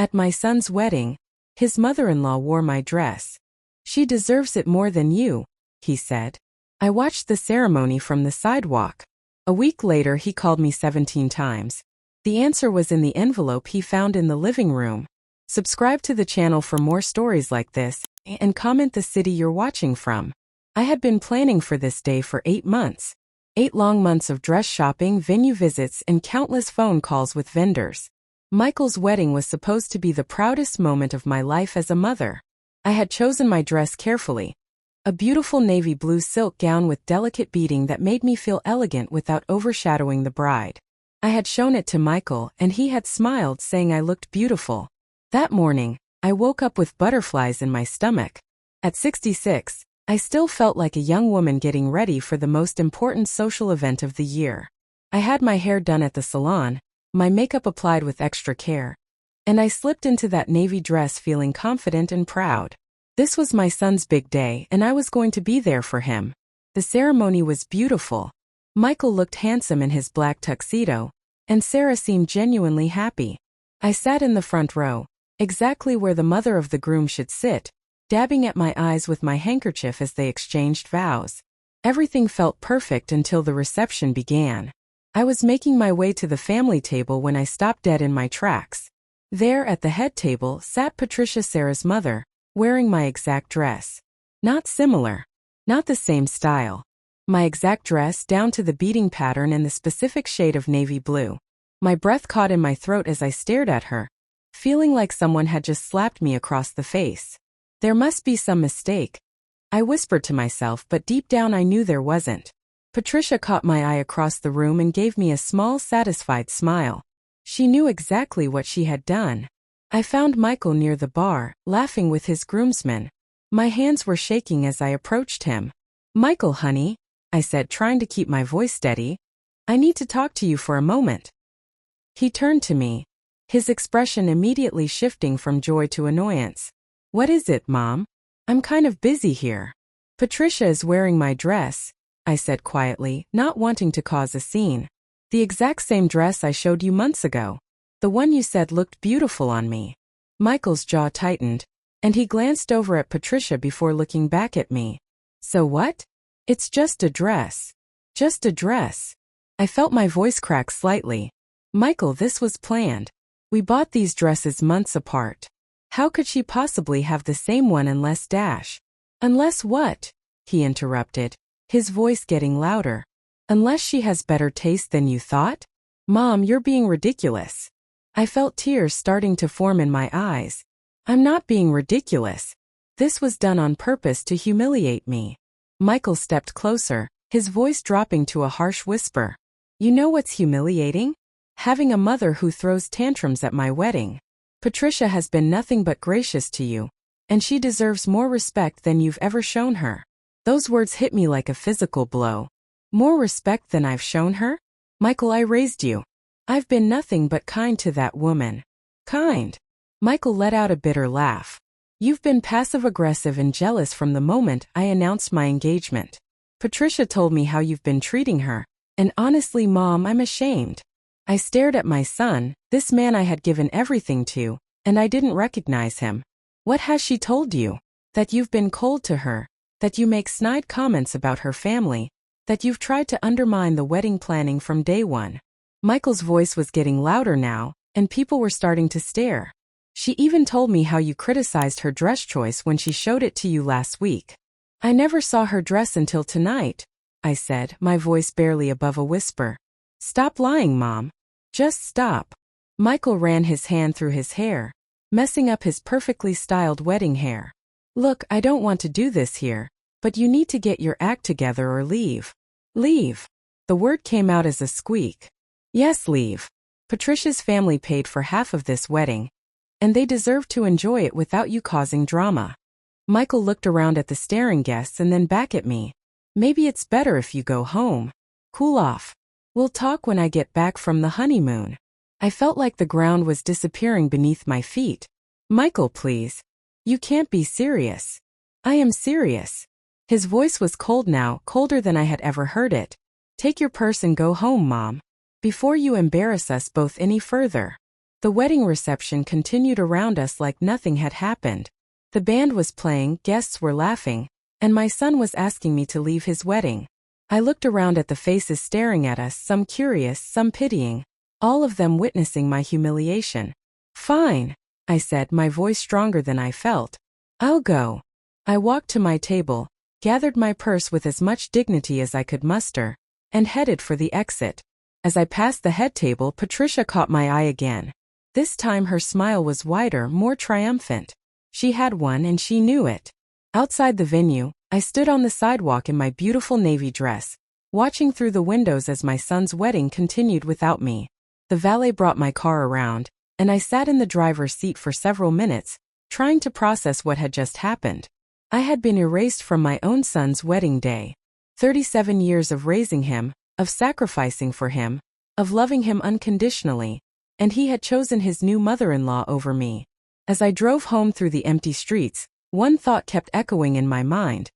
At my son's wedding, his mother-in-law wore my dress. She deserves it more than you, he said. I watched the ceremony from the sidewalk. A week later he called me 17 times. The answer was in the envelope he found in the living room. Subscribe to the channel for more stories like this, and comment the city you're watching from. I had been planning for this day for 8 months. 8 long months of dress shopping, venue visits, and countless phone calls with vendors. Michael's wedding was supposed to be the proudest moment of my life as a mother. I had chosen my dress carefully. A beautiful navy blue silk gown with delicate beading that made me feel elegant without overshadowing the bride. I had shown it to Michael, and he had smiled, saying I looked beautiful. That morning, I woke up with butterflies in my stomach. At 66, I still felt like a young woman getting ready for the most important social event of the year. I had my hair done at the salon, my makeup applied with extra care, and I slipped into that navy dress feeling confident and proud. This was my son's big day, and I was going to be there for him. The ceremony was beautiful. Michael looked handsome in his black tuxedo, and Sarah seemed genuinely happy. I sat in the front row, exactly where the mother of the groom should sit, dabbing at my eyes with my handkerchief as they exchanged vows. Everything felt perfect until the reception began. I was making my way to the family table when I stopped dead in my tracks. There at the head table sat Patricia, Sarah's mother, wearing my exact dress. Not similar. Not the same style. My exact dress down to the beading pattern and the specific shade of navy blue. My breath caught in my throat as I stared at her, feeling like someone had just slapped me across the face. There must be some mistake, I whispered to myself, but deep down I knew there wasn't. Patricia caught my eye across the room and gave me a small, satisfied smile. She knew exactly what she had done. I found Michael near the bar, laughing with his groomsmen. My hands were shaking as I approached him. "Michael, honey," I said, trying to keep my voice steady. "I need to talk to you for a moment." He turned to me, his expression immediately shifting from joy to annoyance. "What is it, Mom? I'm kind of busy here." "Patricia is wearing my dress," I said quietly, not wanting to cause a scene. "The exact same dress I showed you months ago. The one you said looked beautiful on me." Michael's jaw tightened, and he glanced over at Patricia before looking back at me. "So what? It's just a dress. Just a dress." I felt my voice crack slightly. "Michael, this was planned. We bought these dresses months apart. How could she possibly have the same one unless dash?" "Unless what?" he interrupted, his voice getting louder. "Unless she has better taste than you thought? Mom, you're being ridiculous." I felt tears starting to form in my eyes. "I'm not being ridiculous. This was done on purpose to humiliate me." Michael stepped closer, his voice dropping to a harsh whisper. "You know what's humiliating? Having a mother who throws tantrums at my wedding. Patricia has been nothing but gracious to you, and she deserves more respect than you've ever shown her." Those words hit me like a physical blow. "More respect than I've shown her? Michael, I raised you. I've been nothing but kind to that woman." "Kind?" Michael let out a bitter laugh. "You've been passive-aggressive and jealous from the moment I announced my engagement. Patricia told me how you've been treating her, and honestly, Mom, I'm ashamed." I stared at my son, this man I had given everything to, and I didn't recognize him. "What has she told you? That you've been cold to her, that you make snide comments about her family, that you've tried to undermine the wedding planning from day one." Michael's voice was getting louder now, and people were starting to stare. "She even told me how you criticized her dress choice when she showed it to you last week." "I never saw her dress until tonight," I said, my voice barely above a whisper. "Stop lying, Mom. Just stop." Michael ran his hand through his hair, messing up his perfectly styled wedding hair. "Look, I don't want to do this here, but you need to get your act together or leave." "Leave?" The word came out as a squeak. "Yes, leave. Patricia's family paid for half of this wedding, and they deserve to enjoy it without you causing drama." Michael looked around at the staring guests and then back at me. "Maybe it's better if you go home. Cool off. We'll talk when I get back from the honeymoon." I felt like the ground was disappearing beneath my feet. "Michael, please. You can't be serious." "I am serious." His voice was cold now, colder than I had ever heard it. "Take your purse and go home, Mom, before you embarrass us both any further." The wedding reception continued around us like nothing had happened. The band was playing, guests were laughing, and my son was asking me to leave his wedding. I looked around at the faces staring at us, some curious, some pitying, all of them witnessing my humiliation. "Fine," I said, my voice stronger than I felt. "I'll go." I walked to my table, gathered my purse with as much dignity as I could muster, and headed for the exit. As I passed the head table, Patricia caught my eye again. This time her smile was wider, more triumphant. She had one and she knew it. Outside the venue, I stood on the sidewalk in my beautiful navy dress, watching through the windows as my son's wedding continued without me. The valet brought my car around, and I sat in the driver's seat for several minutes, trying to process what had just happened. I had been erased from my own son's wedding day. 37 years of raising him, of sacrificing for him, of loving him unconditionally, and he had chosen his new mother-in-law over me. As I drove home through the empty streets, one thought kept echoing in my mind.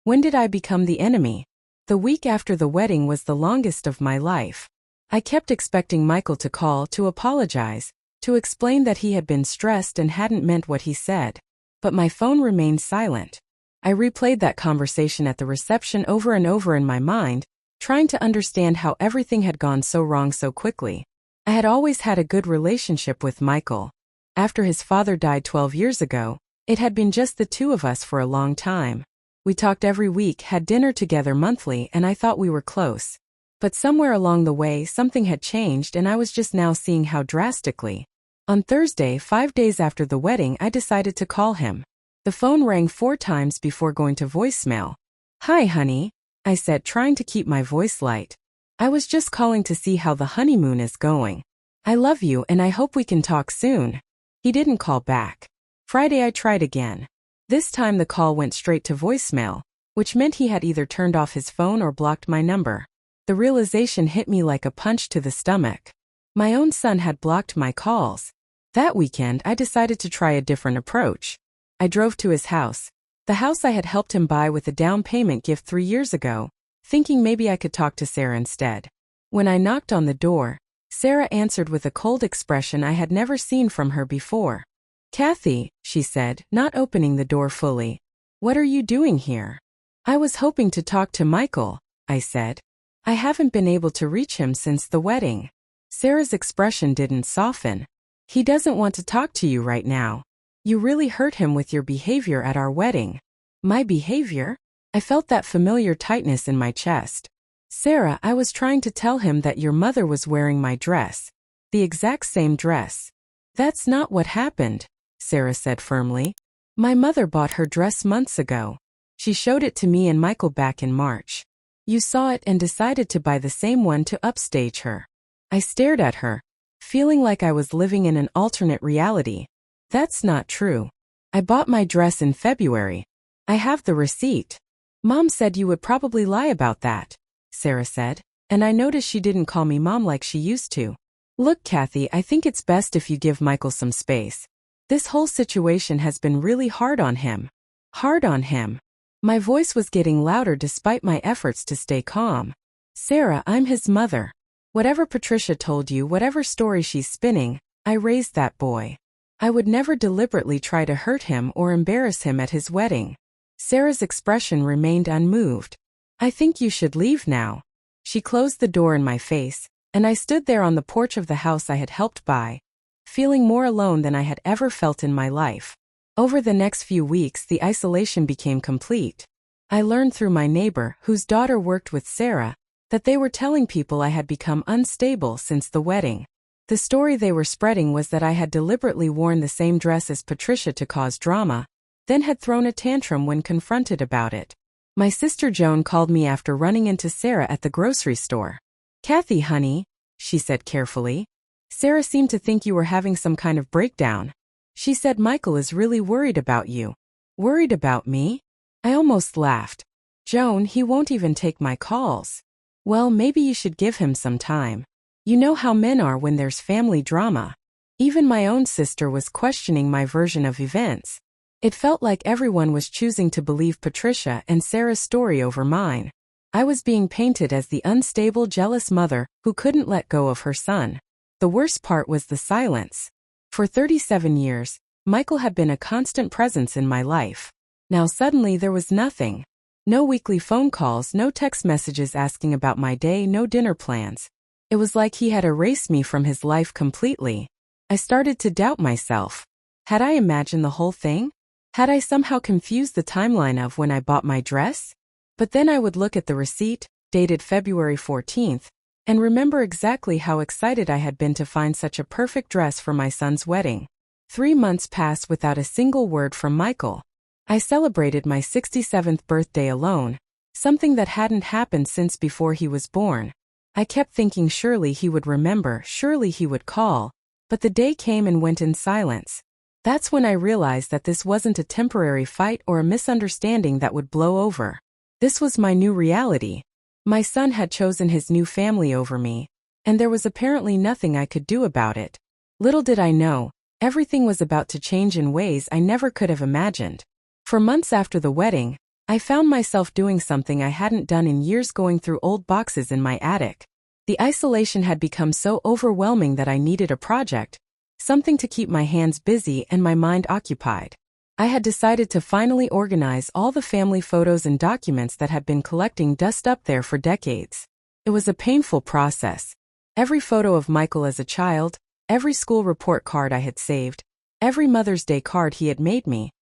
When did I become the enemy? The week after the wedding was the longest of my life. I kept expecting Michael to call, to apologize, to explain that he had been stressed and hadn't meant what he said. But my phone remained silent. I replayed that conversation at the reception over and over in my mind, trying to understand how everything had gone so wrong so quickly. I had always had a good relationship with Michael. After his father died 12 years ago, it had been just the two of us for a long time. We talked every week, had dinner together monthly, and I thought we were close. But somewhere along the way something had changed, and I was just now seeing how drastically. On Thursday, 5 days after the wedding, I decided to call him. The phone rang 4 times before going to voicemail. "Hi, honey," I said, trying to keep my voice light. "I was just calling to see how the honeymoon is going. I love you and I hope we can talk soon." He didn't call back. Friday I tried again. This time the call went straight to voicemail, which meant he had either turned off his phone or blocked my number. The realization hit me like a punch to the stomach. My own son had blocked my calls. That weekend I decided to try a different approach. I drove to his house, the house I had helped him buy with a down payment gift 3 years ago, thinking maybe I could talk to Sarah instead. When I knocked on the door, Sarah answered with a cold expression I had never seen from her before. "Cathy," she said, not opening the door fully. "What are you doing here?" "I was hoping to talk to Michael," I said. "I haven't been able to reach him since the wedding." Sarah's expression didn't soften. "He doesn't want to talk to you right now. You really hurt him with your behavior at our wedding." "My behavior?" I felt that familiar tightness in my chest. "Sarah, I was trying to tell him that your mother was wearing my dress. The exact same dress." "That's not what happened," Sarah said firmly. "My mother bought her dress months ago. She showed it to me and Michael back in March. You saw it and decided to buy the same one to upstage her." I stared at her, feeling like I was living in an alternate reality. "That's not true. I bought my dress in February. I have the receipt." "Mom said you would probably lie about that," Sarah said, and I noticed she didn't call me Mom like she used to. "Look, Cathy, I think it's best if you give Michael some space. This whole situation has been really hard on him." "Hard on him?" My voice was getting louder despite my efforts to stay calm. "Sarah, I'm his mother. Whatever Patricia told you, whatever story she's spinning, I raised that boy. I would never deliberately try to hurt him or embarrass him at his wedding." Sarah's expression remained unmoved. "I think you should leave now." She closed the door in my face, and I stood there on the porch of the house I had helped buy, feeling more alone than I had ever felt in my life. Over the next few weeks, the isolation became complete. I learned through my neighbor, whose daughter worked with Sarah, that they were telling people I had become unstable since the wedding. The story they were spreading was that I had deliberately worn the same dress as Patricia to cause drama, then had thrown a tantrum when confronted about it. My sister Joan called me after running into Sarah at the grocery store. "Cathy, honey," she said carefully. "Sarah seemed to think you were having some kind of breakdown. She said Michael is really worried about you." "Worried about me?" I almost laughed. "Joan, he won't even take my calls." "Well, maybe you should give him some time. You know how men are when there's family drama." Even my own sister was questioning my version of events. It felt like everyone was choosing to believe Patricia and Sarah's story over mine. I was being painted as the unstable, jealous mother who couldn't let go of her son. The worst part was the silence. For 37 years, Michael had been a constant presence in my life. Now suddenly there was nothing. No weekly phone calls, no text messages asking about my day, no dinner plans. It was like he had erased me from his life completely. I started to doubt myself. Had I imagined the whole thing? Had I somehow confused the timeline of when I bought my dress? But then I would look at the receipt, dated February 14th, and remember exactly how excited I had been to find such a perfect dress for my son's wedding. 3 months passed without a single word from Michael. I celebrated my 67th birthday alone, something that hadn't happened since before he was born. I kept thinking surely he would remember, surely he would call, but the day came and went in silence. That's when I realized that this wasn't a temporary fight or a misunderstanding that would blow over. This was my new reality. My son had chosen his new family over me, and there was apparently nothing I could do about it. Little did I know, everything was about to change in ways I never could have imagined. For months after the wedding, I found myself doing something I hadn't done in years, going through old boxes in my attic. The isolation had become so overwhelming that I needed a project, something to keep my hands busy and my mind occupied. I had decided to finally organize all the family photos and documents that had been collecting dust up there for decades. It was a painful process. Every photo of Michael as a child, every school report card I had saved, every Mother's Day card he had made me.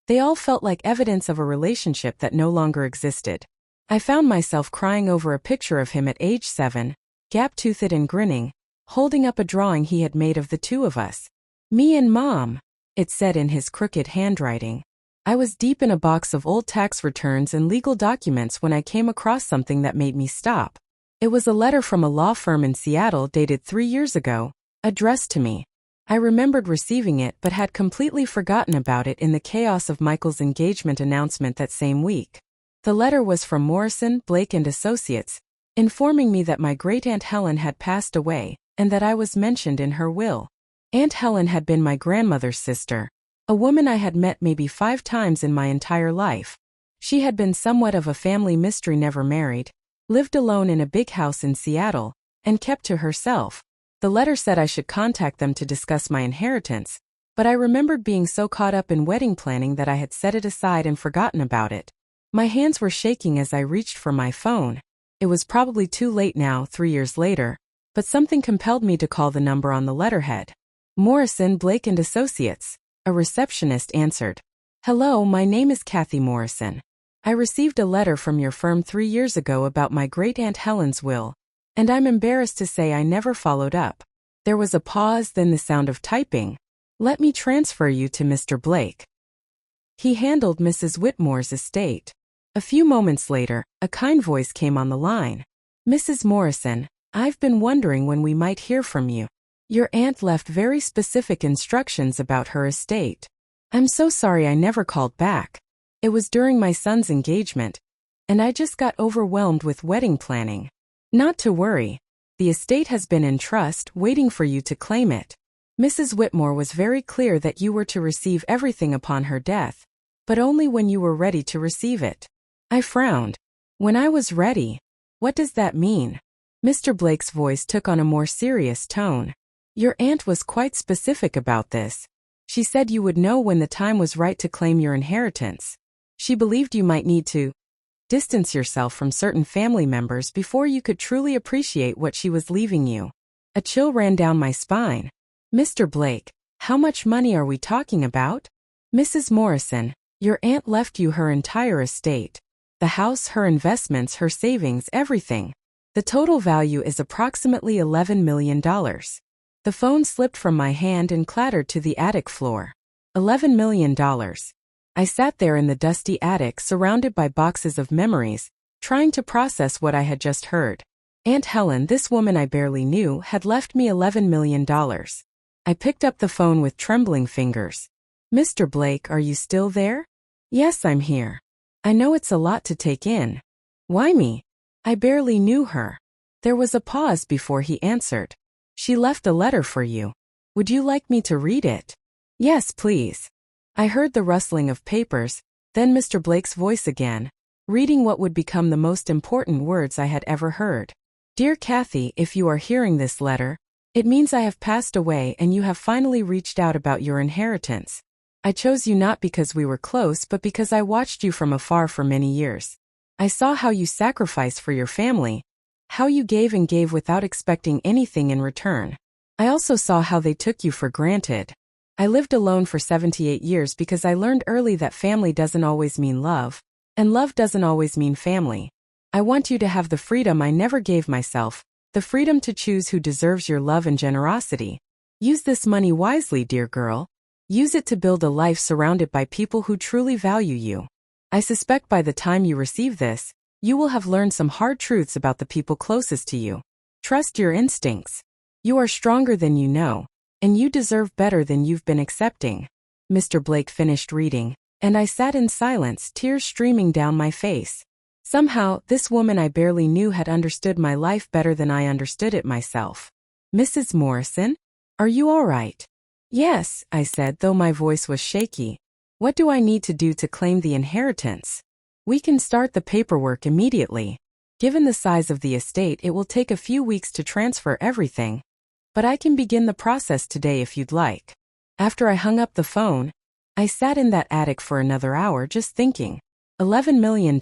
They all felt like evidence of a relationship that no longer existed. I found myself crying over a picture of him at age 7, gap-toothed and grinning, holding up a drawing he had made of the two of us. "Me and Mom," it said in his crooked handwriting. I was deep in a box of old tax returns and legal documents when I came across something that made me stop. It was a letter from a law firm in Seattle dated 3 years ago, addressed to me. I remembered receiving it but had completely forgotten about it in the chaos of Michael's engagement announcement that same week. The letter was from Morrison, Blake and Associates, informing me that my great-aunt Helen had passed away, and that I was mentioned in her will. Aunt Helen had been my grandmother's sister, a woman I had met maybe 5 times in my entire life. She had been somewhat of a family mystery, never married, lived alone in a big house in Seattle, and kept to herself. The letter said I should contact them to discuss my inheritance, but I remembered being so caught up in wedding planning that I had set it aside and forgotten about it. My hands were shaking as I reached for my phone. It was probably too late now, 3 years later, but something compelled me to call the number on the letterhead. Morrison, Blake and Associates, a receptionist answered. "Hello, my name is Cathy Morrison. I received a letter from your firm 3 years ago about my great-aunt Helen's will, and I'm embarrassed to say I never followed up." There was a pause, then the sound of typing. "Let me transfer you to Mr. Blake. He handled Mrs. Whitmore's estate." A few moments later, a kind voice came on the line. "Mrs. Morrison, I've been wondering when we might hear from you. Your aunt left very specific instructions about her estate. I'm so sorry I never called back. It was during my son's engagement, and I just got overwhelmed with wedding planning. Not to worry. The estate has been in trust, waiting for you to claim it. Mrs. Whitmore was very clear that you were to receive everything upon her death, but only when you were ready to receive it." I frowned. "When I was ready? What does that mean?" Mr. Blake's voice took on a more serious tone. "Your aunt was quite specific about this. She said you would know when the time was right to claim your inheritance. She believed you might need to distance yourself from certain family members before you could truly appreciate what she was leaving you." A chill ran down my spine. "Mr. Blake, how much money are we talking about?" "Mrs. Morrison, your aunt left you her entire estate. The house, her investments, her savings, everything. The total value is approximately $11 million. The phone slipped from my hand and clattered to the attic floor. $11 million. I sat there in the dusty attic, surrounded by boxes of memories, trying to process what I had just heard. Aunt Helen, this woman I barely knew, had left me $11 million. I picked up the phone with trembling fingers. "Mr. Blake, are you still there?" "Yes, I'm here." "I know it's a lot to take in." "Why me?" I barely knew her. There was a pause before he answered. "She left a letter for you. Would you like me to read it?" "Yes, please." I heard the rustling of papers, then Mr. Blake's voice again, reading what would become the most important words I had ever heard. "Dear Cathy, if you are hearing this letter, It means I have passed away and you have finally reached out about your inheritance. I chose you not because we were close but because I watched you from afar for many years. I saw how you sacrificed for your family, how you gave and gave without expecting anything in return. I also saw how they took you for granted. I lived alone for 78 years because I learned early that family doesn't always mean love, and love doesn't always mean family. I want you to have the freedom I never gave myself, the freedom to choose who deserves your love and generosity. Use this money wisely, dear girl. Use it to build a life surrounded by people who truly value you. I suspect by the time you receive this, you will have learned some hard truths about the people closest to you. Trust your instincts. You are stronger than you know, and you deserve better than you've been accepting. Mr. Blake finished reading, and I sat in silence, tears streaming down my face. Somehow, this woman I barely knew had understood my life better than I understood it myself. Mrs. Morrison? Are you all right? Yes, I said, though my voice was shaky. What do I need to do to claim the inheritance? We can start the paperwork immediately. Given the size of the estate, it will take a few weeks to transfer everything. But I can begin the process today if you'd like. After I hung up the phone, I sat in that attic for another hour just thinking. $11 million.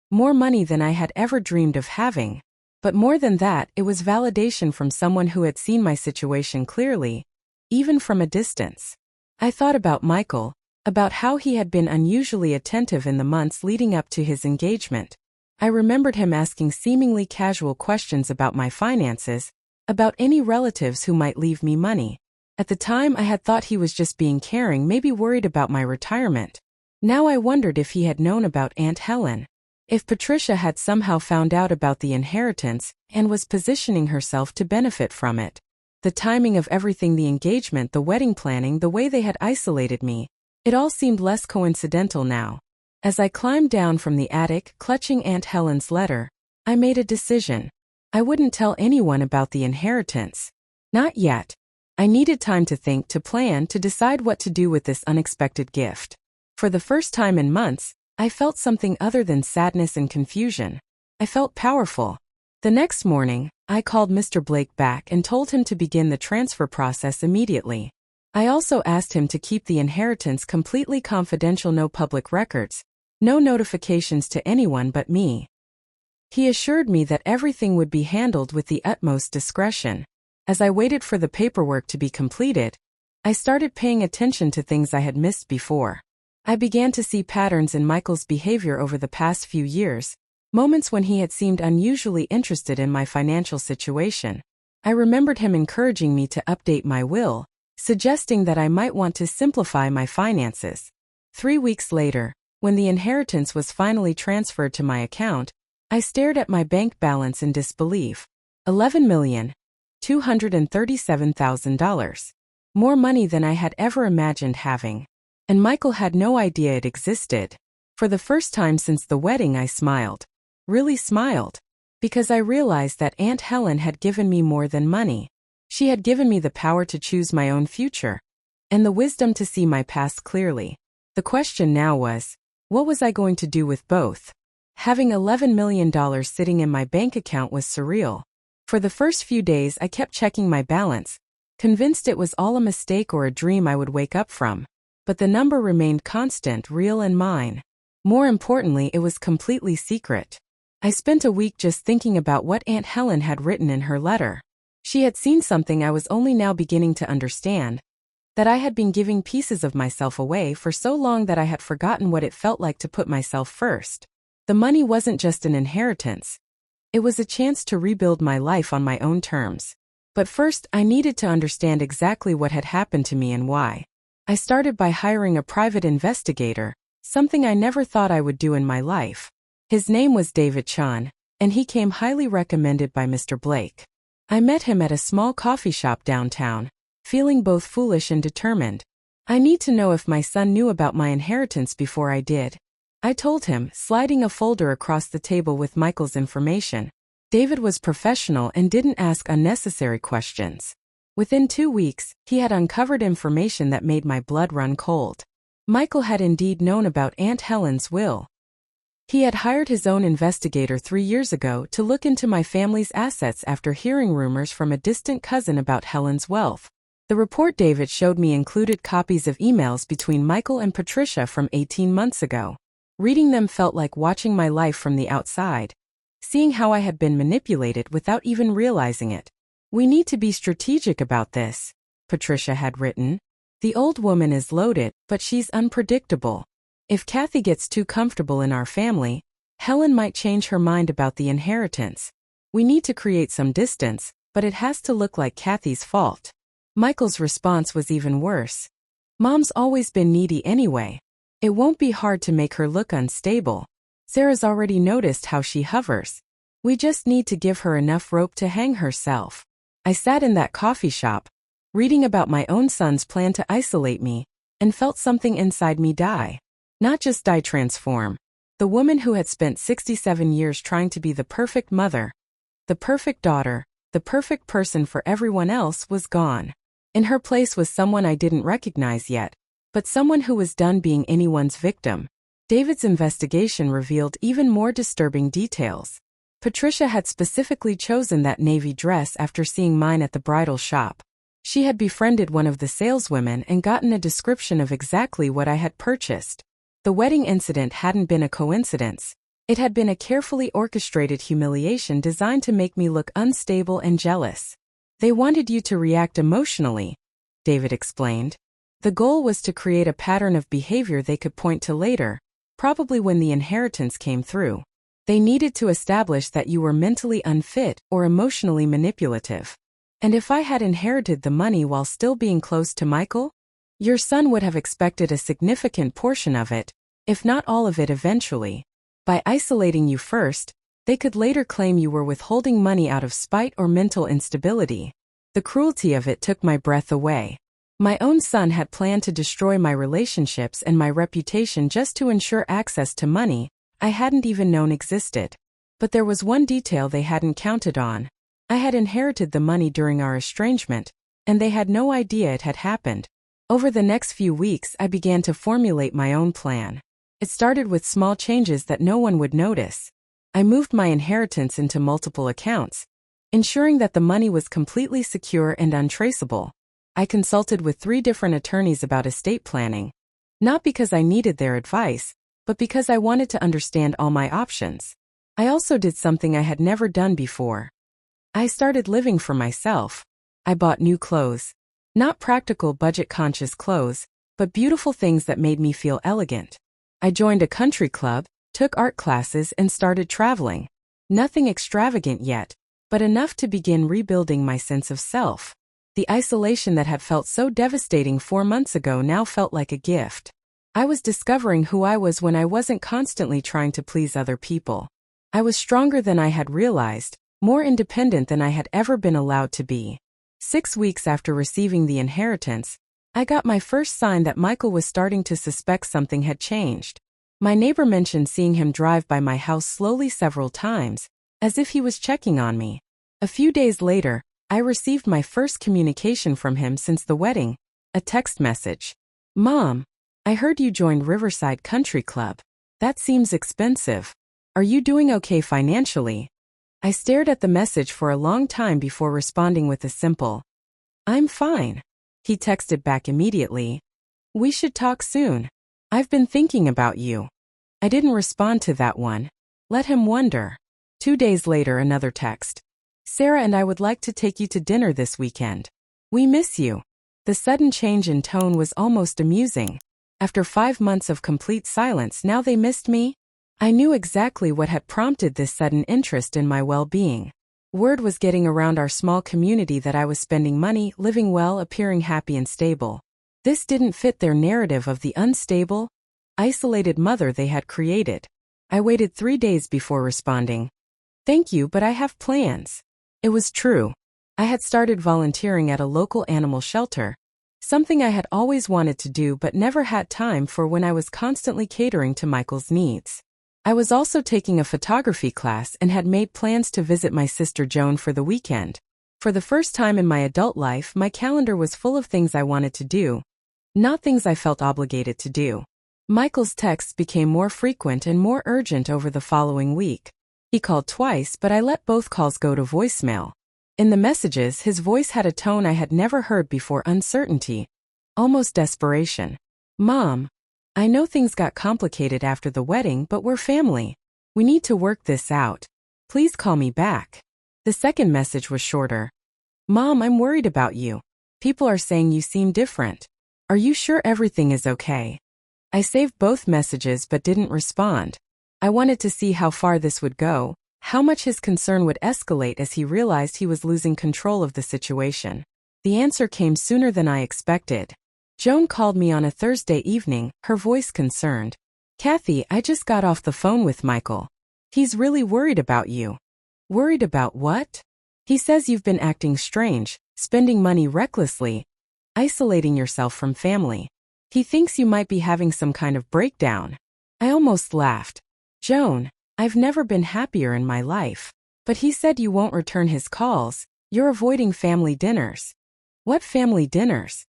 More money than I had ever dreamed of having. But more than that, it was validation from someone who had seen my situation clearly, even from a distance. I thought about Michael, about how he had been unusually attentive in the months leading up to his engagement. I remembered him asking seemingly casual questions about my finances, about any relatives who might leave me money. At the time I had thought he was just being caring, maybe worried about my retirement. Now I wondered if he had known about Aunt Helen. If Patricia had somehow found out about the inheritance and was positioning herself to benefit from it. The timing of everything, the engagement, the wedding planning, the way they had isolated me, it all seemed less coincidental now. As I climbed down from the attic, clutching Aunt Helen's letter, I made a decision. I wouldn't tell anyone about the inheritance. Not yet. I needed time to think, to plan, to decide what to do with this unexpected gift. For the first time in months, I felt something other than sadness and confusion. I felt powerful. The next morning, I called Mr. Blake back and told him to begin the transfer process immediately. I also asked him to keep the inheritance completely confidential, no public records, no notifications to anyone but me. He assured me that everything would be handled with the utmost discretion. As I waited for the paperwork to be completed, I started paying attention to things I had missed before. I began to see patterns in Michael's behavior over the past few years, moments when he had seemed unusually interested in my financial situation. I remembered him encouraging me to update my will, suggesting that I might want to simplify my finances. 3 weeks later, when the inheritance was finally transferred to my account, I stared at my bank balance in disbelief. $11,237,000. More money than I had ever imagined having. And Michael had no idea it existed. For the first time since the wedding, I smiled. Really smiled. Because I realized that Aunt Helen had given me more than money. She had given me the power to choose my own future. And the wisdom to see my past clearly. The question now was, what was I going to do with both? Having $11 million sitting in my bank account was surreal. For the first few days I kept checking my balance, convinced it was all a mistake or a dream I would wake up from. But the number remained constant, real and mine. More importantly, it was completely secret. I spent a week just thinking about what Aunt Helen had written in her letter. She had seen something I was only now beginning to understand, that I had been giving pieces of myself away for so long that I had forgotten what it felt like to put myself first. The money wasn't just an inheritance. It was a chance to rebuild my life on my own terms. But first, I needed to understand exactly what had happened to me and why. I started by hiring a private investigator, something I never thought I would do in my life. His name was David Chan, and he came highly recommended by Mr. Blake. I met him at a small coffee shop downtown, feeling both foolish and determined. I need to know if my son knew about my inheritance before I did. I told him, sliding a folder across the table with Michael's information. David was professional and didn't ask unnecessary questions. Within 2 weeks, he had uncovered information that made my blood run cold. Michael had indeed known about Aunt Helen's will. He had hired his own investigator 3 years ago to look into my family's assets after hearing rumors from a distant cousin about Helen's wealth. The report David showed me included copies of emails between Michael and Patricia from 18 months ago. Reading them felt like watching my life from the outside, seeing how I had been manipulated without even realizing it. "We need to be strategic about this," Patricia had written. "The old woman is loaded, but she's unpredictable. If Cathy gets too comfortable in our family, Helen might change her mind about the inheritance. We need to create some distance, but it has to look like Cathy's fault." Michael's response was even worse. "Mom's always been needy anyway. It won't be hard to make her look unstable. Sarah's already noticed how she hovers. We just need to give her enough rope to hang herself." I sat in that coffee shop, reading about my own son's plan to isolate me, and felt something inside me die. Not just die, transform. The woman who had spent 67 years trying to be the perfect mother, the perfect daughter, the perfect person for everyone else was gone. In her place was someone I didn't recognize yet, but someone who was done being anyone's victim. David's investigation revealed even more disturbing details. Patricia had specifically chosen that navy dress after seeing mine at the bridal shop. She had befriended one of the saleswomen and gotten a description of exactly what I had purchased. The wedding incident hadn't been a coincidence. It had been a carefully orchestrated humiliation designed to make me look unstable and jealous. "They wanted you to react emotionally," David explained. "The goal was to create a pattern of behavior they could point to later, probably when the inheritance came through. They needed to establish that you were mentally unfit or emotionally manipulative. And if I had inherited the money while still being close to Michael, your son would have expected a significant portion of it, if not all of it eventually. By isolating you first, they could later claim you were withholding money out of spite or mental instability." The cruelty of it took my breath away. My own son had planned to destroy my relationships and my reputation just to ensure access to money I hadn't even known existed. But there was one detail they hadn't counted on. I had inherited the money during our estrangement, and they had no idea it had happened. Over the next few weeks, I began to formulate my own plan. It started with small changes that no one would notice. I moved my inheritance into multiple accounts, ensuring that the money was completely secure and untraceable. I consulted with 3 different attorneys about estate planning, not because I needed their advice, but because I wanted to understand all my options. I also did something I had never done before. I started living for myself. I bought new clothes. Not practical budget-conscious clothes, but beautiful things that made me feel elegant. I joined a country club, took art classes, and started traveling. Nothing extravagant yet, but enough to begin rebuilding my sense of self. The isolation that had felt so devastating 4 months ago now felt like a gift. I was discovering who I was when I wasn't constantly trying to please other people. I was stronger than I had realized, more independent than I had ever been allowed to be. 6 weeks after receiving the inheritance, I got my first sign that Michael was starting to suspect something had changed. My neighbor mentioned seeing him drive by my house slowly several times, as if he was checking on me. A few days later, I received my first communication from him since the wedding, a text message. "Mom, I heard you joined Riverside Country Club. That seems expensive. Are you doing okay financially?" I stared at the message for a long time before responding with a simple, "I'm fine." He texted back immediately, "We should talk soon. I've been thinking about you." I didn't respond to that one. Let him wonder. 2 days later, another text. "Sarah and I would like to take you to dinner this weekend. We miss you." The sudden change in tone was almost amusing. After 5 months of complete silence, now they missed me? I knew exactly what had prompted this sudden interest in my well-being. Word was getting around our small community that I was spending money, living well, appearing happy and stable. This didn't fit their narrative of the unstable, isolated mother they had created. I waited 3 days before responding. "Thank you, but I have plans." It was true. I had started volunteering at a local animal shelter, something I had always wanted to do but never had time for when I was constantly catering to Michael's needs. I was also taking a photography class and had made plans to visit my sister Joan for the weekend. For the first time in my adult life, my calendar was full of things I wanted to do, not things I felt obligated to do. Michael's texts became more frequent and more urgent over the following week. He called twice, but I let both calls go to voicemail. In the messages, his voice had a tone I had never heard before: uncertainty, almost desperation. Mom, I know things got complicated after the wedding, but we're family. We need to work this out. Please call me back. The second message was shorter. Mom, I'm worried about you. People are saying you seem different. Are you sure everything is okay? I saved both messages but didn't respond. I wanted to see how far this would go, how much his concern would escalate as he realized he was losing control of the situation. The answer came sooner than I expected. Joan called me on a Thursday evening, her voice concerned. Cathy, I just got off the phone with Michael. He's really worried about you. Worried about what? He says you've been acting strange, spending money recklessly, isolating yourself from family. He thinks you might be having some kind of breakdown. I almost laughed. Joan, I've never been happier in my life. But he said you won't return his calls. You're avoiding family dinners. What family dinners?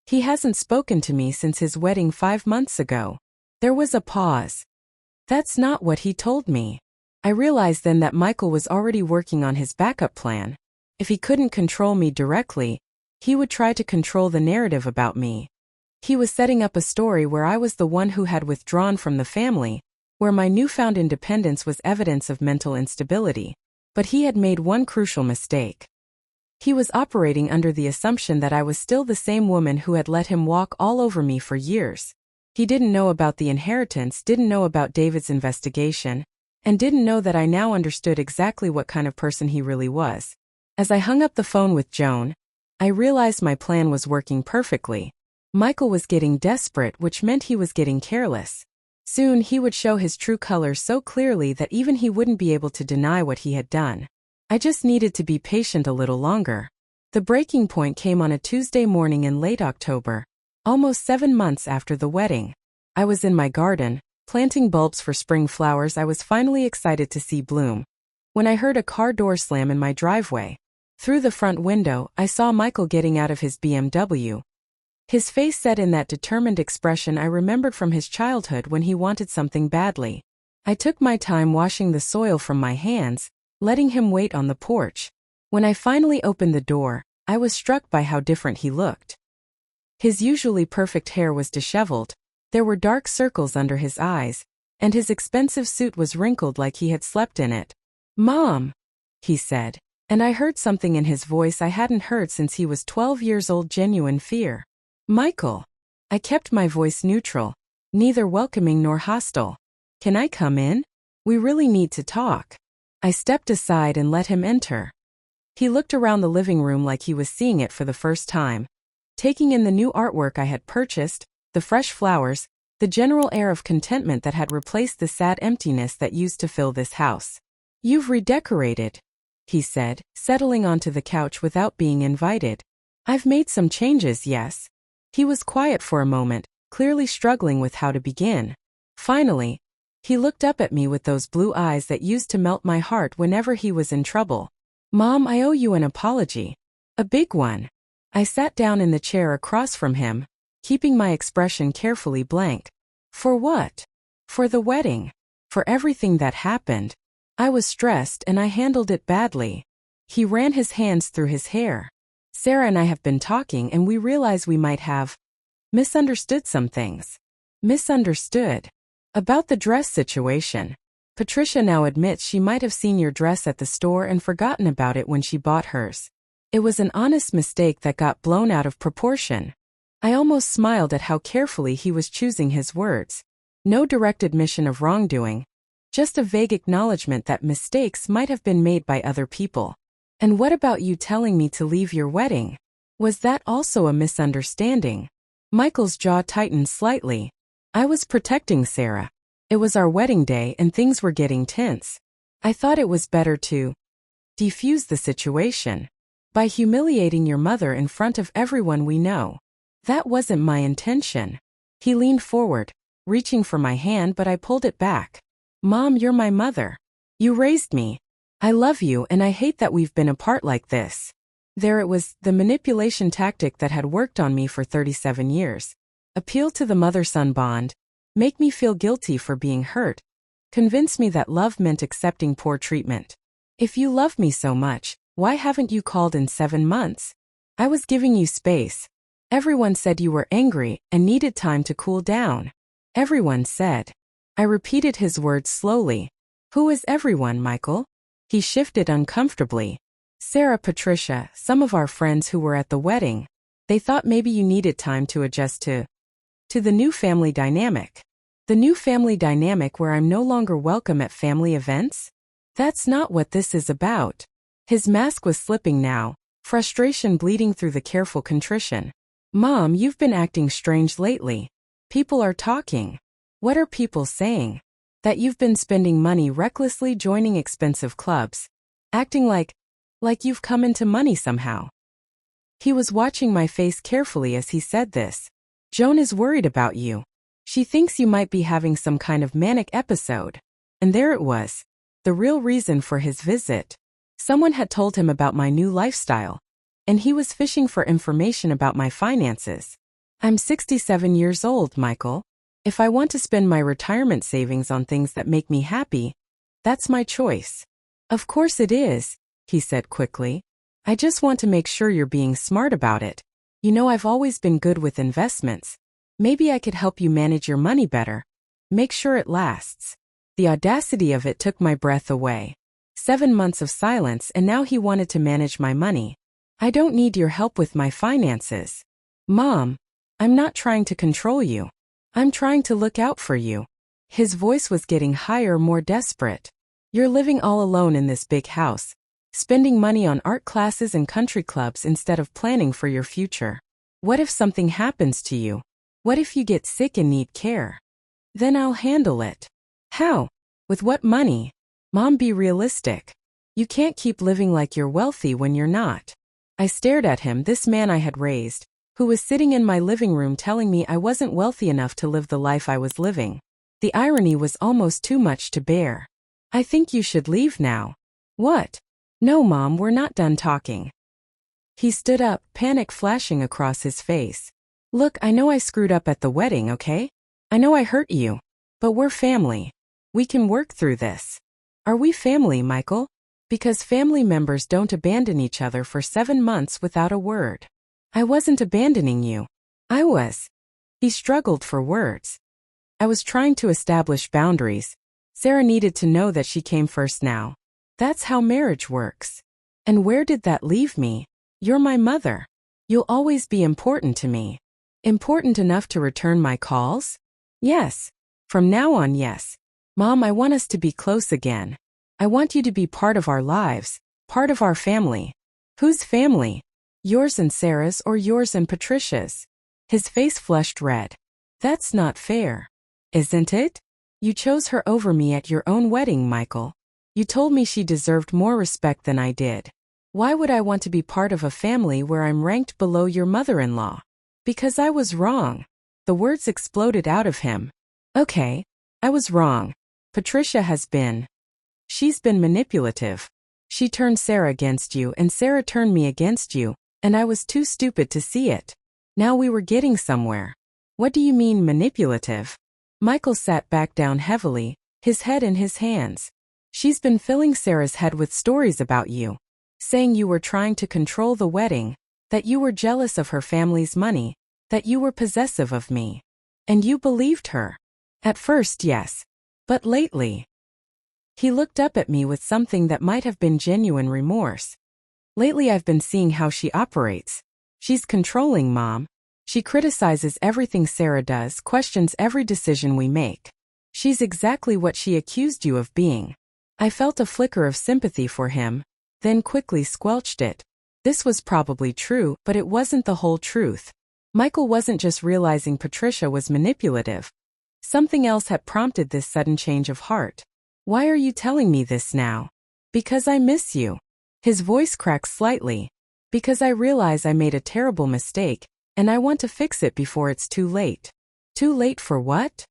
He hasn't spoken to me since his wedding 5 months ago. There was a pause. That's not what he told me. I realized then that Michael was already working on his backup plan. If he couldn't control me directly, he would try to control the narrative about me. He was setting up a story where I was the one who had withdrawn from the family, where my newfound independence was evidence of mental instability. But he had made one crucial mistake. He was operating under the assumption that I was still the same woman who had let him walk all over me for years. He didn't know about the inheritance, didn't know about David's investigation, and didn't know that I now understood exactly what kind of person he really was. As I hung up the phone with Joan, I realized my plan was working perfectly. Michael was getting desperate, which meant he was getting careless. Soon he would show his true colors so clearly that even he wouldn't be able to deny what he had done. I just needed to be patient a little longer. The breaking point came on a Tuesday morning in late October, almost 7 months after the wedding. I was in my garden, planting bulbs for spring flowers I was finally excited to see bloom, when I heard a car door slam in my driveway. Through the front window, I saw Michael getting out of his BMW. His face set in that determined expression I remembered from his childhood when he wanted something badly. I took my time washing the soil from my hands, letting him wait on the porch. When I finally opened the door, I was struck by how different he looked. His usually perfect hair was disheveled, there were dark circles under his eyes, and his expensive suit was wrinkled like he had slept in it. "Mom," he said, and I heard something in his voice I hadn't heard since he was 12 years old: genuine fear. "Michael." I kept my voice neutral, neither welcoming nor hostile. "Can I come in? We really need to talk." I stepped aside and let him enter. He looked around the living room like he was seeing it for the first time, taking in the new artwork I had purchased, the fresh flowers, the general air of contentment that had replaced the sad emptiness that used to fill this house. "You've redecorated," he said, settling onto the couch without being invited. "I've made some changes, yes." He was quiet for a moment, clearly struggling with how to begin. Finally, he looked up at me with those blue eyes that used to melt my heart whenever he was in trouble. "Mom, I owe you an apology. A big one." I sat down in the chair across from him, keeping my expression carefully blank. "For what?" "For the wedding. For everything that happened. I was stressed and I handled it badly." He ran his hands through his hair. "Sarah and I have been talking and we realize we might have misunderstood some things." "Misunderstood?" "About the dress situation. Patricia now admits she might have seen your dress at the store and forgotten about it when she bought hers. It was an honest mistake that got blown out of proportion." I almost smiled at how carefully he was choosing his words. No direct admission of wrongdoing, just a vague acknowledgement that mistakes might have been made by other people. "And what about you telling me to leave your wedding? Was that also a misunderstanding?" Michael's jaw tightened slightly. "I was protecting Sarah. It was our wedding day and things were getting tense. I thought it was better to defuse the situation by humiliating your mother in front of everyone we know. That wasn't my intention." He leaned forward, reaching for my hand, but I pulled it back. "Mom, you're my mother. You raised me. I love you and I hate that we've been apart like this." There it was, the manipulation tactic that had worked on me for 37 years. Appeal to the mother-son bond, Make me feel guilty for being hurt. Convince me that love meant accepting poor treatment. If you love me so much, why haven't you called in 7 months? I was giving you space. Everyone said you were angry and needed time to cool down. Everyone said. I repeated his words slowly. Who is everyone, Michael? He shifted uncomfortably. Sarah, Patricia, some of our friends who were at the wedding. They thought maybe you needed time to adjust to the new family dynamic. The new family dynamic where I'm no longer welcome at family events? That's not what this is about. His mask was slipping now, frustration bleeding through the careful contrition. Mom, you've been acting strange lately. People are talking. What are people saying? That you've been spending money recklessly, joining expensive clubs. Acting like you've come into money somehow. He was watching my face carefully as he said this. Joan is worried about you. She thinks you might be having some kind of manic episode. And there it was. The real reason for his visit. Someone had told him about my new lifestyle. And he was fishing for information about my finances. I'm 67 years old, Michael. If I want to spend my retirement savings on things that make me happy, that's my choice. Of course it is, he said quickly. I just want to make sure you're being smart about it. You know, I've always been good with investments. Maybe I could help you manage your money better. Make sure it lasts. The audacity of it took my breath away. 7 months of silence, and now he wanted to manage my money. I don't need your help with my finances. Mom, I'm not trying to control you. I'm trying to look out for you. His voice was getting higher, more desperate. You're living all alone in this big house, spending money on art classes and country clubs instead of planning for your future. What if something happens to you? What if you get sick and need care? Then I'll handle it. How? With what money? Mom, be realistic. You can't keep living like you're wealthy when you're not. I stared at him, this man I had raised, who was sitting in my living room telling me I wasn't wealthy enough to live the life I was living. The irony was almost too much to bear. I think you should leave now. What? No, Mom, we're not done talking. He stood up, panic flashing across his face. Look, I know I screwed up at the wedding, okay? I know I hurt you. But we're family. We can work through this. Are we family, Michael? Because family members don't abandon each other for 7 months without a word. I wasn't abandoning you. I was. He struggled for words. I was trying to establish boundaries. Sarah needed to know that she came first now. That's how marriage works. And where did that leave me? You're my mother. You'll always be important to me. Important enough to return my calls? Yes. From now on, yes. Mom, I want us to be close again. I want you to be part of our lives, part of our family. Whose family? Yours and Sarah's, or yours and Patricia's? His face flushed red. That's not fair. Isn't it? You chose her over me at your own wedding, Michael. You told me she deserved more respect than I did. Why would I want to be part of a family where I'm ranked below your mother-in-law? Because I was wrong. The words exploded out of him. Okay, I was wrong. Patricia has been. She's been manipulative. She turned Sarah against you, and Sarah turned me against you, and I was too stupid to see it. Now we were getting somewhere. What do you mean manipulative? Michael sat back down heavily, his head in his hands. She's been filling Sarah's head with stories about you, saying you were trying to control the wedding, that you were jealous of her family's money, that you were possessive of me. And you believed her. At first, yes. But lately. He looked up at me with something that might have been genuine remorse. Lately I've been seeing how she operates. She's controlling, Mom. She criticizes everything Sarah does, questions every decision we make. She's exactly what she accused you of being. I felt a flicker of sympathy for him, then quickly squelched it. This was probably true, but it wasn't the whole truth. Michael wasn't just realizing Patricia was manipulative. Something else had prompted this sudden change of heart. Why are you telling me this now? Because I miss you. His voice cracked slightly. Because I realize I made a terrible mistake, and I want to fix it before it's too late. Too late for what?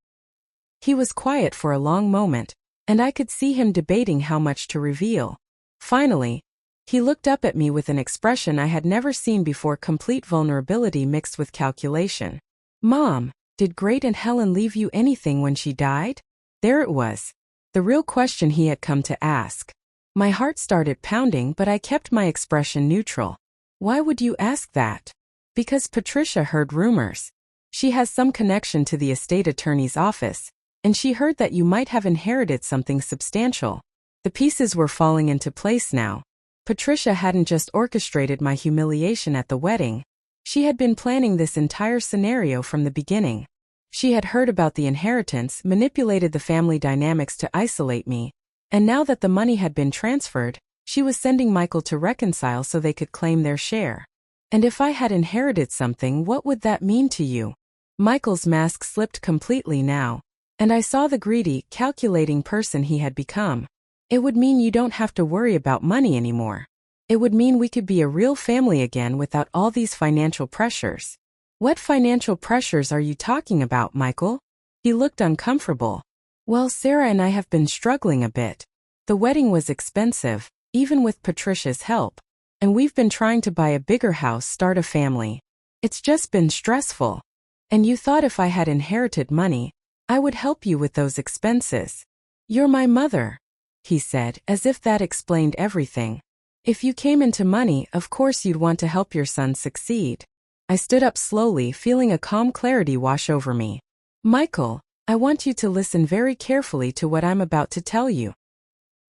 He was quiet for a long moment, and I could see him debating how much to reveal. Finally, he looked up at me with an expression I had never seen before, complete vulnerability mixed with calculation. Mom, Did Great Aunt Helen leave you anything when she died? There it was. The real question he had come to ask. My heart started pounding, but I kept my expression neutral. Why would you ask that? Because Patricia heard rumors. She has some connection to the estate attorney's office, and she heard that you might have inherited something substantial. The pieces were falling into place now. Patricia hadn't just orchestrated my humiliation at the wedding. She had been planning this entire scenario from the beginning. She had heard about the inheritance, manipulated the family dynamics to isolate me, and now that the money had been transferred, she was sending Michael to reconcile so they could claim their share. And if I had inherited something, what would that mean to you? Michael's mask slipped completely now, and I saw the greedy, calculating person he had become. It would mean you don't have to worry about money anymore. It would mean we could be a real family again without all these financial pressures. What financial pressures are you talking about, Michael? He looked uncomfortable. Well, Sarah and I have been struggling a bit. The wedding was expensive, even with Patricia's help. And we've been trying to buy a bigger house, start a family. It's just been stressful. And you thought if I had inherited money, I would help you with those expenses. You're my mother, he said, as if that explained everything. If you came into money, of course you'd want to help your son succeed. I stood up slowly, feeling a calm clarity wash over me. Michael, I want you to listen very carefully to what I'm about to tell you.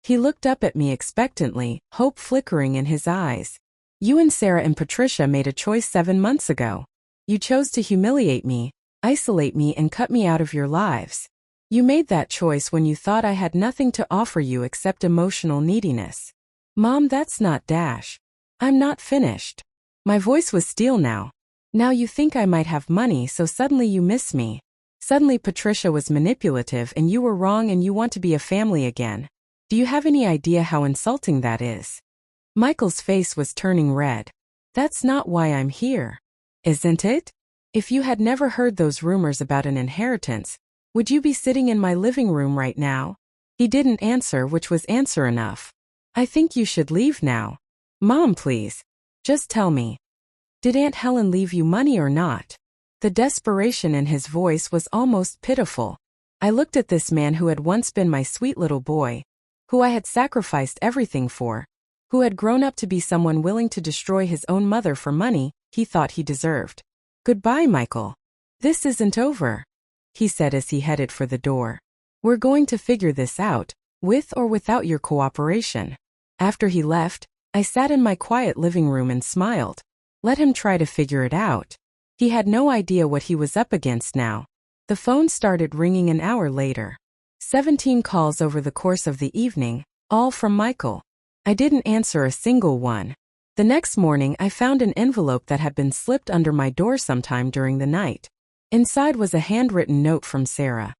He looked up at me expectantly, hope flickering in his eyes. You and Sarah and Patricia made a choice 7 months ago. You chose to humiliate me, isolate me, and cut me out of your lives. You made that choice when you thought I had nothing to offer you except emotional neediness. Mom, that's not dash. I'm not finished. My voice was steel now. Now you think I might have money, so suddenly you miss me. Suddenly Patricia was manipulative and you were wrong and you want to be a family again. Do you have any idea how insulting that is? Michael's face was turning red. That's not why I'm here. Isn't it? If you had never heard those rumors about an inheritance, would you be sitting in my living room right now? He didn't answer, which was answer enough. I think you should leave now. Mom, please. Just tell me. Did Aunt Helen leave you money or not? The desperation in his voice was almost pitiful. I looked at this man who had once been my sweet little boy, who I had sacrificed everything for, who had grown up to be someone willing to destroy his own mother for money he thought he deserved. Goodbye, Michael. This isn't over, he said as he headed for the door. We're going to figure this out, with or without your cooperation. After he left, I sat in my quiet living room and smiled. Let him try to figure it out. He had no idea what he was up against now. The phone started ringing an hour later. 17 calls over the course of the evening, all from Michael. I didn't answer a single one. The next morning I found an envelope that had been slipped under my door sometime during the night. Inside was a handwritten note from Sarah.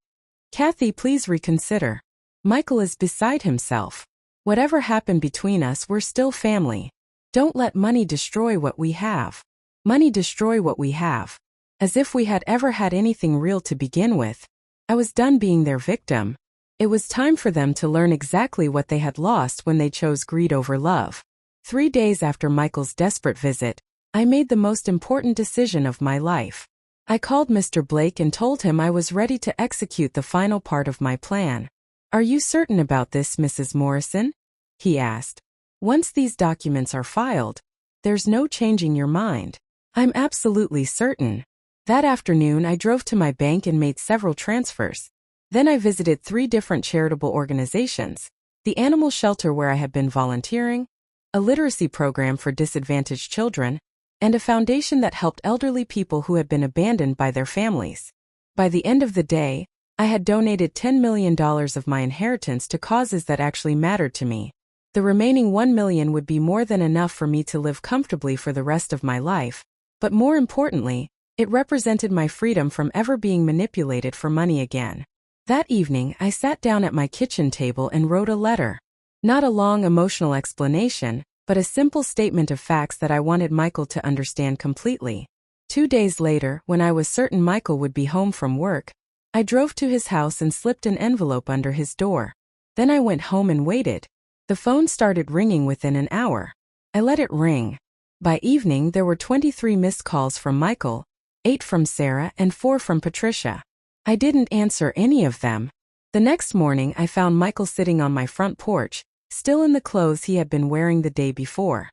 Cathy, please reconsider. Michael is beside himself. Whatever happened between us, we're still family. Don't let money destroy what we have. Money destroy what we have. As if we had ever had anything real to begin with. I was done being their victim. It was time for them to learn exactly what they had lost when they chose greed over love. 3 days after Michael's desperate visit, I made the most important decision of my life. I called Mr. Blake and told him I was ready to execute the final part of my plan. Are you certain about this, Mrs. Morrison? He asked. Once these documents are filed, there's no changing your mind. I'm absolutely certain. That afternoon I drove to my bank and made several transfers. Then I visited 3 different charitable organizations, the animal shelter where I had been volunteering, a literacy program for disadvantaged children, and a foundation that helped elderly people who had been abandoned by their families. By the end of the day, I had donated $10 million of my inheritance to causes that actually mattered to me. The remaining $1 million would be more than enough for me to live comfortably for the rest of my life, but more importantly, it represented my freedom from ever being manipulated for money again. That evening, I sat down at my kitchen table and wrote a letter. Not a long emotional explanation, but a simple statement of facts that I wanted Michael to understand completely. 2 days later, when I was certain Michael would be home from work, I drove to his house and slipped an envelope under his door. Then I went home and waited. The phone started ringing within an hour. I let it ring. By evening, there were 23 missed calls from Michael, 8 from Sarah and 4 from Patricia. I didn't answer any of them. The next morning I found Michael sitting on my front porch, still in the clothes he had been wearing the day before.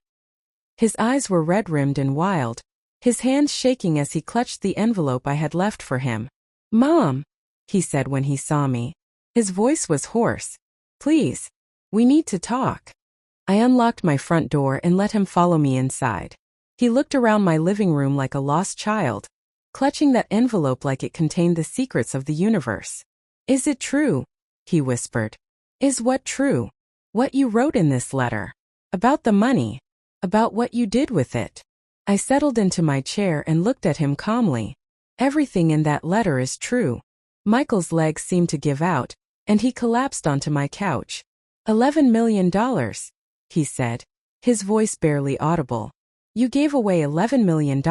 His eyes were red-rimmed and wild, his hands shaking as he clutched the envelope I had left for him. "Mom," he said when he saw me. His voice was hoarse. "Please. We need to talk." I unlocked my front door and let him follow me inside. He looked around my living room like a lost child, clutching that envelope like it contained the secrets of the universe. "Is it true?" he whispered. "Is what true? What you wrote in this letter? About the money? About what you did with it?" I settled into my chair and looked at him calmly. "Everything in that letter is true." Michael's legs seemed to give out, and he collapsed onto my couch. $11 million, he said, his voice barely audible. "You gave away $11 million.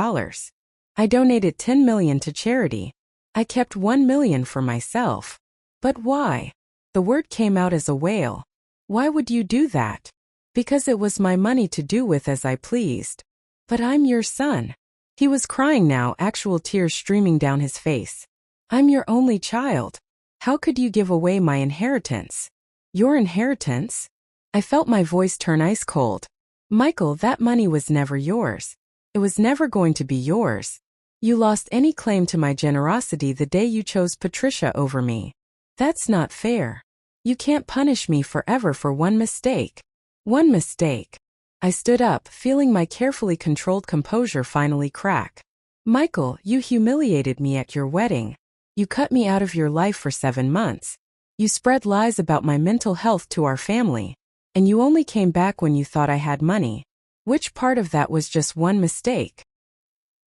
I donated $10 million to charity. I kept $1 million for myself." "But why?" The word came out as a wail. "Why would you do that?" "Because it was my money to do with as I pleased." "But I'm your son." He was crying now, actual tears streaming down his face. "I'm your only child. How could you give away my inheritance?" "Your inheritance?" I felt my voice turn ice cold. "Michael, that money was never yours. It was never going to be yours. You lost any claim to my generosity the day you chose Patricia over me. That's not fair. You can't punish me forever for one mistake." "One mistake." I stood up, feeling my carefully controlled composure finally crack. "Michael, you humiliated me at your wedding. You cut me out of your life for 7 months. You spread lies about my mental health to our family. And you only came back when you thought I had money. Which part of that was just one mistake?"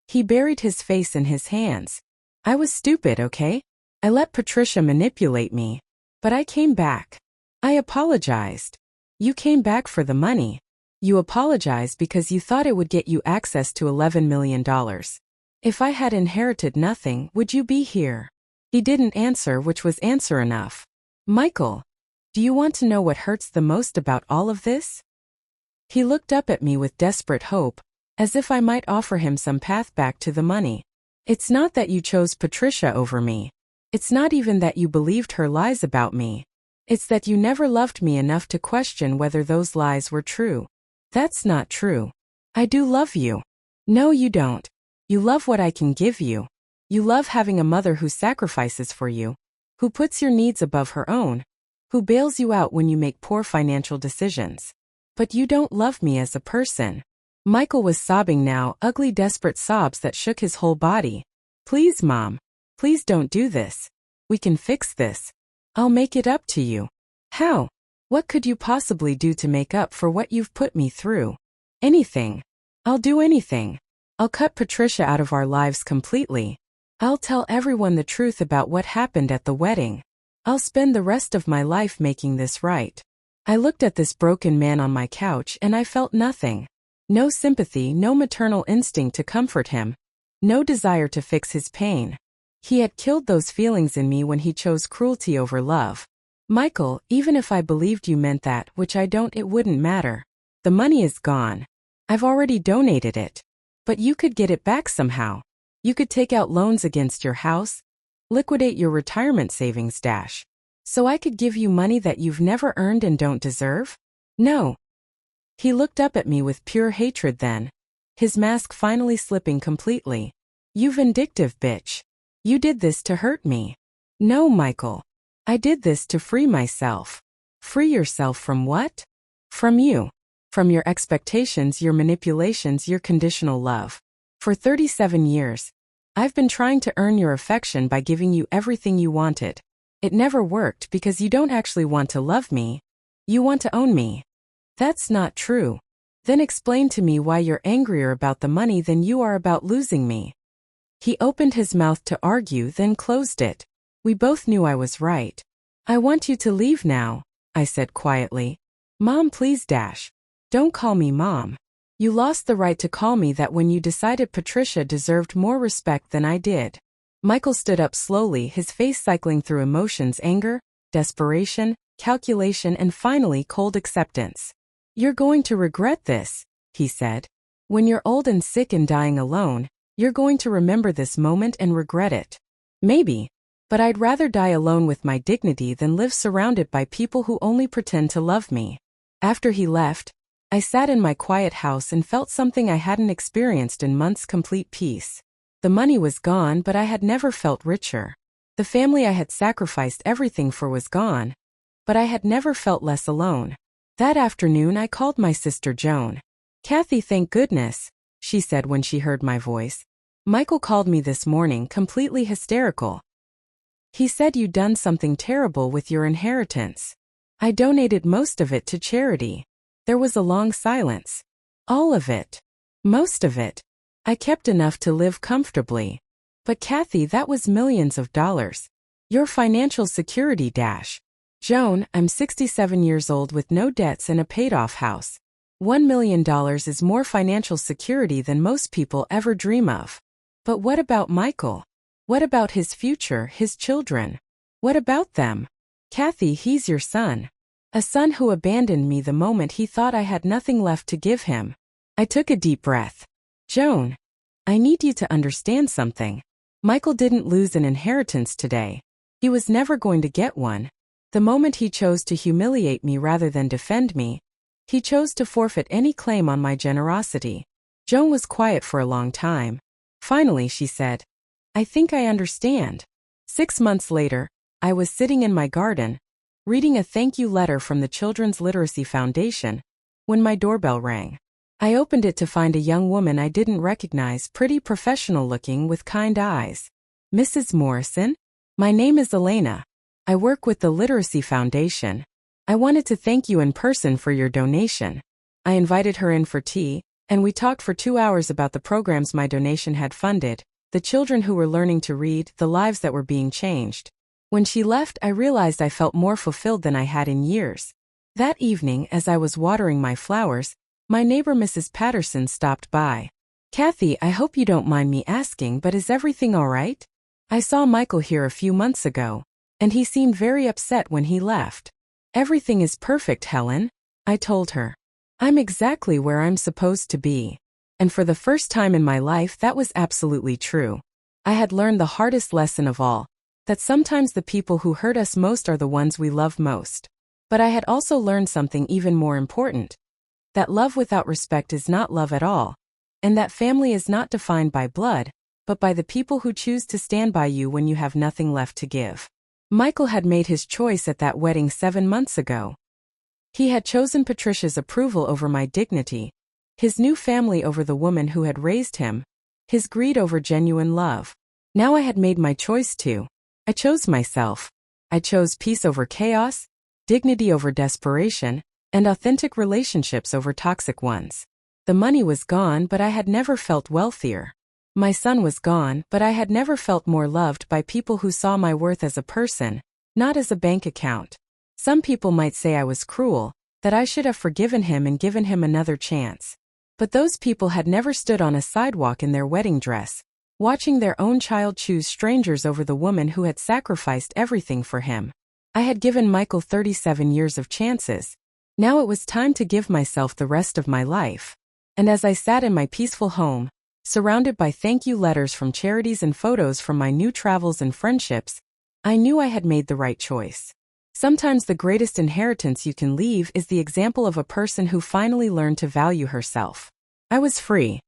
He buried his face in his hands. "I was stupid, okay? I let Patricia manipulate me. But I came back. I apologized. You came back for the money. You apologized because you thought it would get you access to $11 million. If I had inherited nothing, would you be here?" He didn't answer, which was answer enough. "Michael, do you want to know what hurts the most about all of this?" He looked up at me with desperate hope, as if I might offer him some path back to the money. "It's not that you chose Patricia over me. It's not even that you believed her lies about me. It's that you never loved me enough to question whether those lies were true." "That's not true. I do love you." "No, you don't. You love what I can give you. You love having a mother who sacrifices for you, who puts your needs above her own, who bails you out when you make poor financial decisions. But you don't love me as a person." Michael was sobbing now, ugly, desperate sobs that shook his whole body. "Please, Mom. Please don't do this. We can fix this. I'll make it up to you." "How? What could you possibly do to make up for what you've put me through?" "Anything. I'll do anything. I'll cut Patricia out of our lives completely. I'll tell everyone the truth about what happened at the wedding. I'll spend the rest of my life making this right." I looked at this broken man on my couch and I felt nothing. No sympathy, no maternal instinct to comfort him. No desire to fix his pain. He had killed those feelings in me when he chose cruelty over love. "Michael, even if I believed you meant that, which I don't, it wouldn't matter. The money is gone. I've already donated it. But you could get it back somehow. You could take out loans against your house, liquidate your retirement savings stash. So I could give you money that you've never earned and don't deserve? No." He looked up at me with pure hatred then, his mask finally slipping completely. "You vindictive bitch. You did this to hurt me." "No, Michael. I did this to free myself." "Free yourself from what?" "From you. From your expectations, your manipulations, your conditional love. For 37 years, I've been trying to earn your affection by giving you everything you wanted. It never worked because you don't actually want to love me. You want to own me." "That's not true." "Then explain to me why you're angrier about the money than you are about losing me." He opened his mouth to argue, then closed it. We both knew I was right. "I want you to leave now," I said quietly. "Mom, please dash. Don't call me Mom. You lost the right to call me that when you decided Patricia deserved more respect than I did." Michael stood up slowly, his face cycling through emotions: anger, desperation, calculation, and finally cold acceptance. "You're going to regret this," he said. "When you're old and sick and dying alone, You're going to remember this moment and regret it. Maybe. But I'd rather die alone with my dignity than live surrounded by people who only pretend to love me. After he left, I sat in my quiet house and felt something I hadn't experienced in months: complete peace. The money was gone, but I had never felt richer. The family I had sacrificed everything for was gone, but I had never felt less alone. That afternoon I called my sister Joan. "Cathy, thank goodness," she said when she heard my voice. "Michael called me this morning, completely hysterical. He said you'd done something terrible with your inheritance. I donated most of it to charity." There was a long silence. "All of it?" "Most of it. I kept enough to live comfortably." "But Cathy, that was millions of dollars. Your financial security dash." "Joan, I'm 67 years old with no debts and a paid-off house. $1 million is more financial security than most people ever dream of." "But what about Michael? What about his future, his children? What about them?" "Cathy, he's your son. A son who abandoned me the moment he thought I had nothing left to give him." I took a deep breath. "Joan, I need you to understand something. Michael didn't lose an inheritance today. He was never going to get one. The moment he chose to humiliate me rather than defend me, he chose to forfeit any claim on my generosity." Joan was quiet for a long time. Finally, she said, "I think I understand." 6 months later, I was sitting in my garden, reading a thank you letter from the Children's Literacy Foundation, when my doorbell rang. I opened it to find a young woman I didn't recognize, pretty professional looking with kind eyes. "Mrs. Morrison? My name is Elena. I work with the Literacy Foundation. I wanted to thank you in person for your donation." I invited her in for tea, and we talked for 2 hours about the programs my donation had funded, the children who were learning to read, the lives that were being changed. When she left, I realized I felt more fulfilled than I had in years. That evening, as I was watering my flowers, my neighbor Mrs. Patterson stopped by. "Cathy, I hope you don't mind me asking, but is everything all right? I saw Michael here a few months ago, and he seemed very upset when he left." "Everything is perfect, Helen," I told her. "I'm exactly where I'm supposed to be." And for the first time in my life, that was absolutely true. I had learned the hardest lesson of all, that sometimes the people who hurt us most are the ones we love most. But I had also learned something even more important, that love without respect is not love at all, and that family is not defined by blood, but by the people who choose to stand by you when you have nothing left to give. Michael had made his choice at that wedding 7 months ago. He had chosen Patricia's approval over my dignity, his new family over the woman who had raised him, his greed over genuine love. Now I had made my choice too. I chose myself. I chose peace over chaos, dignity over desperation, and authentic relationships over toxic ones. The money was gone, but I had never felt wealthier. My son was gone, but I had never felt more loved by people who saw my worth as a person, not as a bank account. Some people might say I was cruel, that I should have forgiven him and given him another chance. But those people had never stood on a sidewalk in their wedding dress, watching their own child choose strangers over the woman who had sacrificed everything for him. I had given Michael 37 years of chances. Now it was time to give myself the rest of my life. And as I sat in my peaceful home, surrounded by thank you letters from charities and photos from my new travels and friendships, I knew I had made the right choice. Sometimes the greatest inheritance you can leave is the example of a person who finally learned to value herself. I was free.